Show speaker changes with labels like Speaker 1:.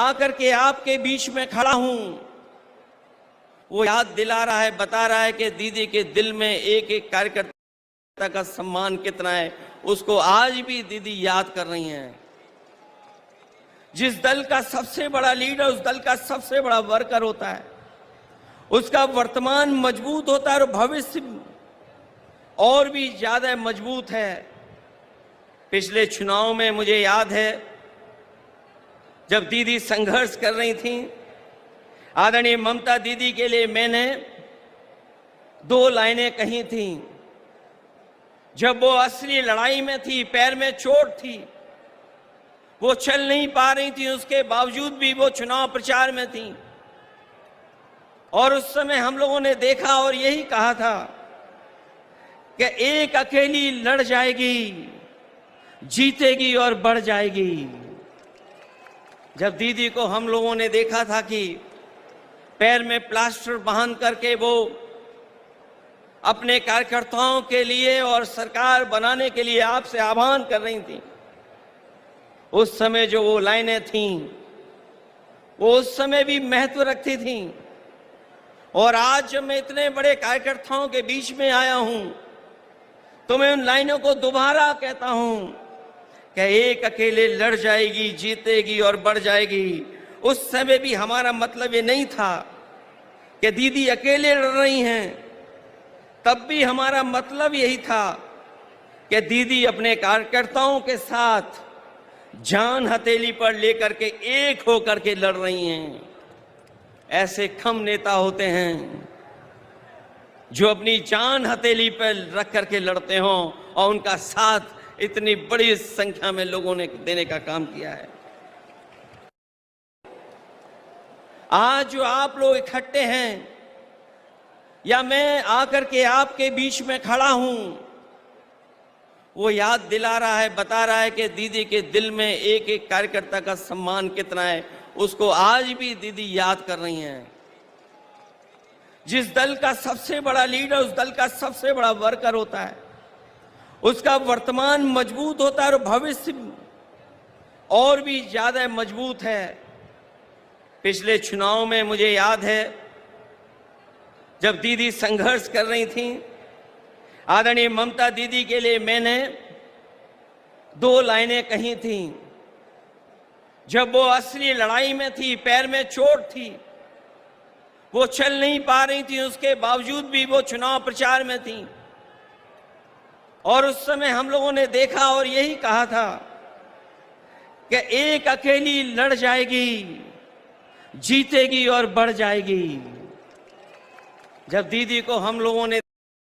Speaker 1: आकर के आपके बीच में खड़ा हूं, वो याद दिला रहा है, बता रहा है कि दीदी के दिल में एक एक कार्यकर्ता का सम्मान कितना है, उसको आज भी दीदी याद कर रही हैं। जिस दल का सबसे बड़ा लीडर उस दल का सबसे बड़ा वर्कर होता है, उसका वर्तमान मजबूत होता है और भविष्य और भी ज्यादा मजबूत है। पिछले चुनाव में मुझे याद है, जब दीदी संघर्ष कर रही थी, आदरणीय ममता दीदी के लिए मैंने 2 लाइनें कही थी। जब वो असली लड़ाई में थी, पैर में चोट थी, वो चल नहीं पा रही थी, उसके बावजूद भी वो चुनाव प्रचार में थी। और उस समय हम लोगों ने देखा और यही कहा था कि एक अकेली लड़ जाएगी, जीतेगी और बढ़ जाएगी। जब दीदी को हम लोगों ने देखा था कि पैर में प्लास्टर बांध करके वो अपने कार्यकर्ताओं के लिए और सरकार बनाने के लिए आपसे आह्वान कर रही थी, उस समय जो वो लाइनें थीं, वो उस समय भी महत्व रखती थीं। और आज जब मैं इतने बड़े कार्यकर्ताओं के बीच में आया हूं, तो मैं उन लाइनों को दोबारा कहता हूं कि एक अकेले लड़ जाएगी, जीतेगी और बढ़ जाएगी। उस समय भी हमारा मतलब ये नहीं था कि दीदी अकेले लड़ रही हैं, तब भी हमारा मतलब यही था कि दीदी अपने कार्यकर्ताओं के साथ जान हथेली पर लेकर के एक होकर के लड़ रही हैं। ऐसे कम नेता होते हैं जो अपनी जान हथेली पर रख करके लड़ते हों और उनका साथ इतनी बड़ी संख्या में लोगों ने देने का काम किया है। आज जो आप लोग इकट्ठे हैं या मैं आकर के आपके बीच में खड़ा हूं, वो याद दिला रहा है, बता रहा है कि दीदी के दिल में एक एक कार्यकर्ता का सम्मान कितना है, उसको आज भी दीदी याद कर रही हैं। जिस दल का सबसे बड़ा लीडर उस दल का सबसे बड़ा वर्कर होता है, उसका वर्तमान मजबूत होता है और भविष्य और भी ज्यादा मजबूत है। पिछले चुनाव में मुझे याद है, जब दीदी संघर्ष कर रही थी, आदरणीय ममता दीदी के लिए मैंने 2 लाइनें कही थी। जब वो असली लड़ाई में थी, पैर में चोट थी, वो चल नहीं पा रही थी, उसके बावजूद भी वो चुनाव प्रचार में थी। और उस समय हम लोगों ने देखा और यही कहा था कि एक अकेली लड़ जाएगी, जीतेगी और बढ़ जाएगी। जब दीदी को हम लोगों ने